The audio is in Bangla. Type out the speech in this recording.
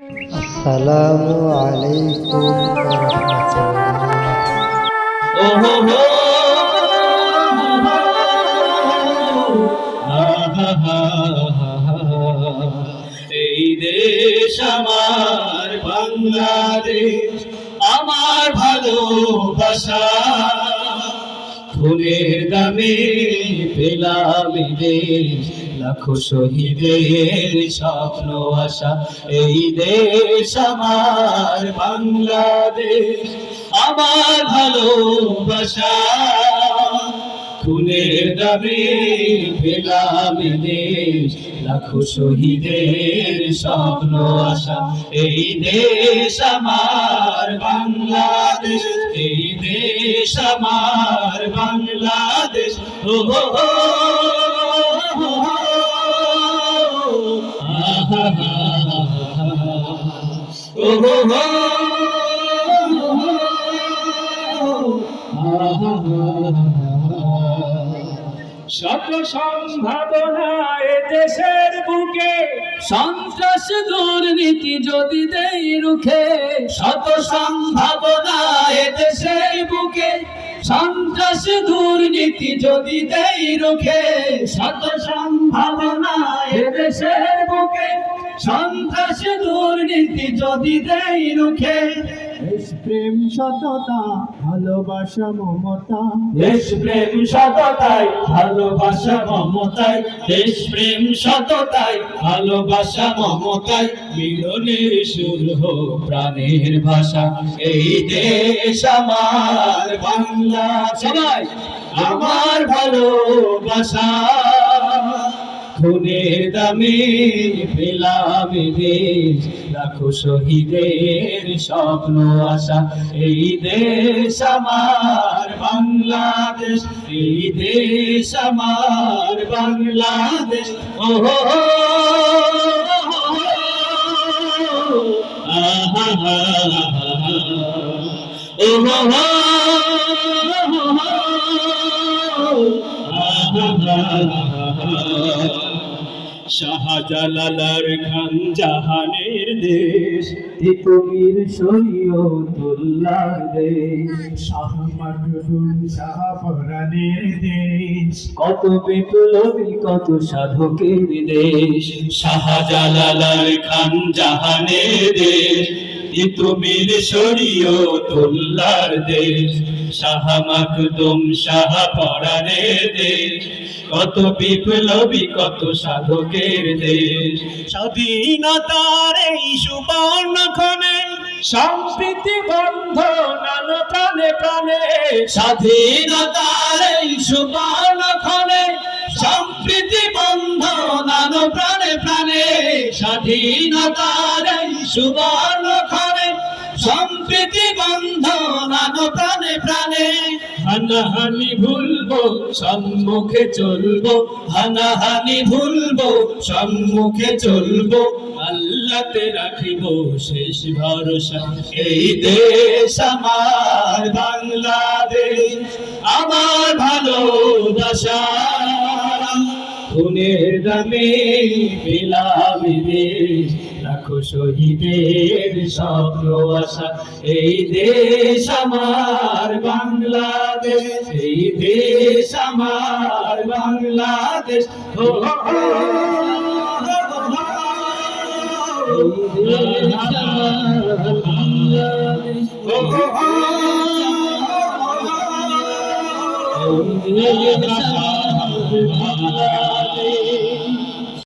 আসসালামু আলাইকুম ওয়া রাহমাতুল্লাহ। এই দেশ আমার বাংলাদেশ, আমার ভালোবাসা, খুনের দামে পেলাম দেশ, লাখো শহীদের স্বপ্ন আশা। এই দেশ আমার বাংলাদেশ, আমার ভালোবাসা, খুনের দামে পেলাম দেশ, লাখো শহীদের স্বপ্ন আশা। এই দেশ আমার বাংলাদেশ, এই দেশ আমার বাংলাদেশ। ও হো হো, আহা হা হা, ও হো হো, আহা হা। শত সম্ভাবনা এ দেশের বুকে, সন্ত্রাস দুর্নীতি যদি দেই রুখে। শত সম্ভাবনা এ দেশের বুকে, সন্ত্রাস দুর্নীতি যদি দেই রুখে। শত সম্ভাবনা এ দেশের বুকে, সন্ত্রাস দুর্নীতি যদি দেই রুখে। দেশপ্রেম সততা ভালোবাসা মমতা, দেশপ্রেম সততায় ভালোবাসা মমতায়, দেশপ্রেম সততায় ভালোবাসা মমতায়, মিলনের সুর হোক প্রাণের ভাষা। এই দেশ আমার বাংলা, সবাই আমার ভালোবাসা, খুনের দামে পেলাম দেশ, লাখো শহীদের স্বপ্ন আশা। এই দেশ আমার বাংলাদেশ, এই দেশ আমার বাংলাদেশ। ও হো হো, আহা হা হা, ও হো হো, আহা হা হা। শাহজালাল খান জাহানের দেশ, তিতুমির শরীয়তুল্লাহ দেশ, শাহ মাকদুম শাহ পরাণের দেশ, কত বিপ্লবী কত সাধকের দেশ। শাহজালাল খান জাহানের দেশ, তিতুমির শরীয়তুল্লাহ দেশ, শাহ মাকদুম শাহ পরাণের দেশ, কত বিপ্লবী কত সাধকের দেশ। স্বাধীনতার এই সুবর্ণক্ষণে সম্প্রীতি বন্ধন প্রাণে প্রাণে, স্বাধীনতার এই সুবর্ণক্ষণে সম্প্রীতি বন্ধন প্রাণে প্রাণে, স্বাধীনতার এই সুবর্ণক্ষণে সম্প্রীতি বন্ধন প্রাণে প্রাণে। হানাহানি ভুলবো সম্মুখে চলবো, হানাহানি ভুলবো সম্মুখে চলবো, আল্লাহতে রাখিব শেষ ভরসা। এই দেশ আমার বাংলাদেশ, আমার ভালোবাসা, খুনের দামে পেলাম দেশ, লাখো শহীদের স্বপ্ন আশা। এই দেশ আমার বাংলাদেশ, এই দেশ আমার বাংলাদেশ। ও হো হো, এই দেশ আমার বাংলাদেশ। ও হো হো, এই দেশ আমার বাংলাদেশ।